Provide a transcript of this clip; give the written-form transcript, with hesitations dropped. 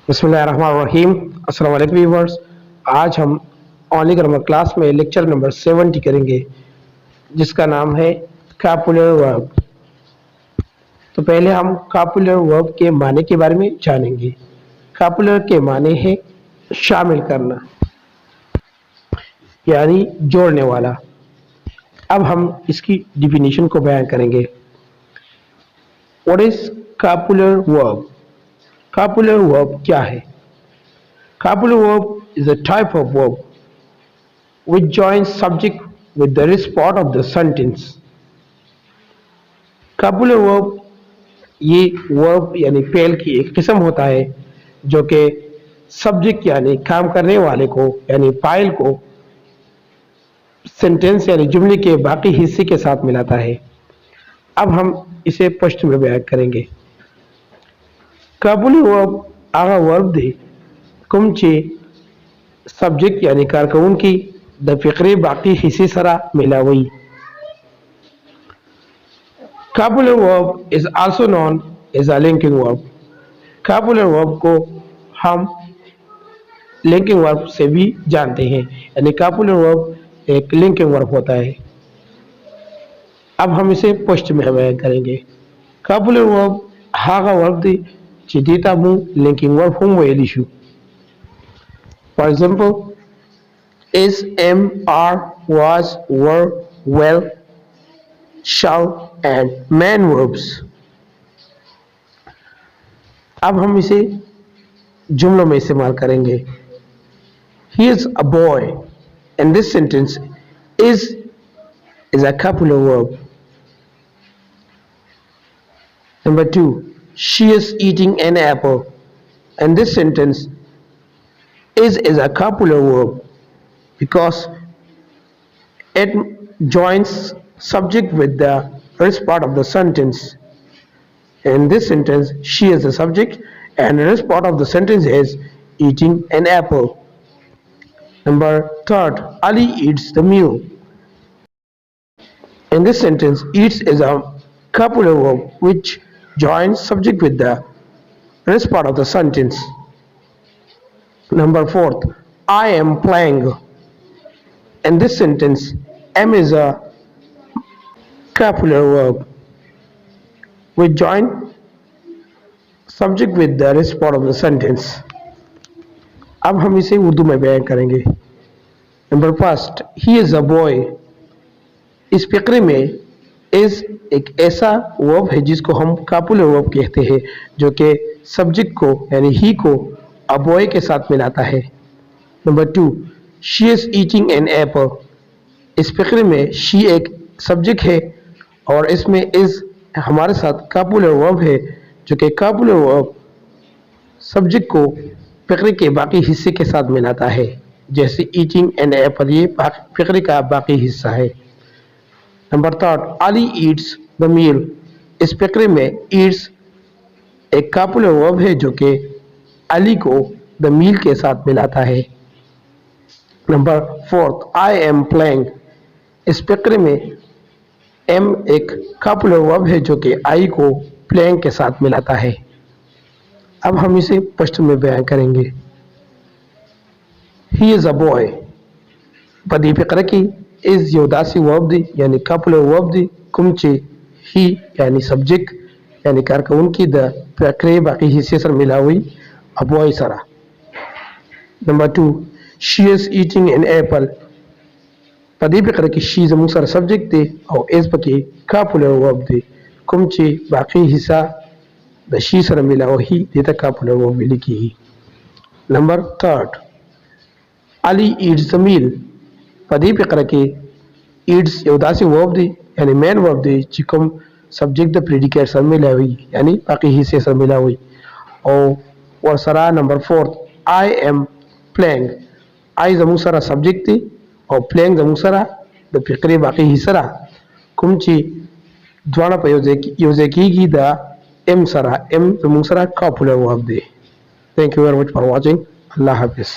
बिस्मिल्लाहिर्रहमानिर्रहीम। अस्सलाम वालेकुम व्यूअर्स। आज हम ऑनली ग्रामर क्लास में लेक्चर नंबर 70 करेंगे, जिसका नाम है कॉपुलर वर्ब। तो पहले हम कॉपुलर वर्ब के माने के बारे में जानेंगे। कॉपुलर के माने है शामिल करना, यानी जोड़ने वाला। अब हम इसकी डिफिनीशन को बयान करेंगे। What is copular verb? Copular verb क्या है? Copular verb is a type of verb which joins subject with the rest part of the sentence. Copular verb ये verb यानी फेल की एक किस्म होता है जो कि सब्जेक्ट यानी काम करने वाले को यानी फाइल को सेंटेंस यानी जुमले के बाकी हिस्से के साथ मिलाता है। अब हम इसे पश्तो में बयान करेंगे। Copular verb आगा वर्ब दे कुमचे सब्जेक्ट यानी कारकुन की द फिक्रे बाकी हिस्से सरा मिलावई। Copular verb is also known as a linking verb. Copular verb को हम लिंकिंग वर्ब से भी जानते हैं, यानी कॉपुलर वर्ब एक लिंकिंग वर्ब होता है। अब हम इसे पोस्ट में बयान करेंगे। कॉपुलर वर्ब हागा वर्ब दी चिदीता मु लिंकिंग वर्ब हम वेलिशु। For example, is, am, are, was, were, well, shall and man verbs. अब हम इसे जुमलों में इस्तेमाल करेंगे। He is a boy. In this sentence, is a copular verb. Number 2, she is eating an apple. In this sentence, is a copular verb because it joins subject with the rest part of the sentence. In this sentence, she is the subject and the rest part of the sentence is eating an apple. Number 3, Ali eats the meal. In this sentence, eats is a copular verb which joins subject with the rest part of the sentence. Number 4, I am playing. In this sentence, am is a copular verb which join subject with the rest part of the sentence. अब हम इसे उर्दू में बयान करेंगे। Number 1, he is a boy. इस फिक्रे में is एक ऐसा वर्ब है जिसको हम कॉपुलर वर्ब कहते हैं, जो कि सब्जेक्ट को यानी ही को a boy के साथ मिलाता है। Number 2, she is eating an apple. इस फिक्रे में she एक सब्जेक्ट है और इसमें is हमारे साथ कॉपुलर वर्ब है, जो कि कॉपुलर वर्ब सब्जेक्ट को फिक्रे के बाकी हिस्से के साथ मिलाता है, जैसे eating an apple ये फिक्रे का बाकी हिस्सा है। Number 3, Ali eats the meal. इस फिक्रे में eats एक कॉपुलर वर्ब है जो कि अली को द मील के साथ मिलाता है। Number 4, I am playing. इस फिक्रे में एम एक कॉपुलर वर्ब है जो कि आई को प्लेइंग के साथ मिलाता है। अब हम इसे पश्तो में बयान करेंगे। He is a boy. पदी फिक्रे की इज योदासी वर्ब दी यानी कॉपुलर वर्ब दी कुमचे ही यानी सब्जेक्ट यानी कारकुन की द फिक्रे बाकी हिस्से से मिला हुई a boy sara. Number 2, she is eating an apple. पदी फिक्र की she jamun sir subject they और is पकी कॉपुलर वर्ब दे कुमचे बाकी हिस्सा द she सर मिला और ही देता कॉपुलर वर्ब मिली की। Number 3, Ali eats the meal. पदी फिक्र की eats योदासी वर्ब दे यानी मेन वर्ब दे चिकम सब्जेक्ट द प्रेडिकेट सर मिला हुई यानी बाकी हिस्से सर मिला हुई। और सरा नंबर 4, आई एम प्लेइंग। आई जमू सरा सब्जेक्ट थी और प्लेइंग जमू सरा द फिक्रे बाकी हिस्सा कुमची द्वाना पर योजे की द एम सरा एम जमू सरा कॉपुलर वर्ब दे। Thank you very much for watching. अल्लाह हाफिज़।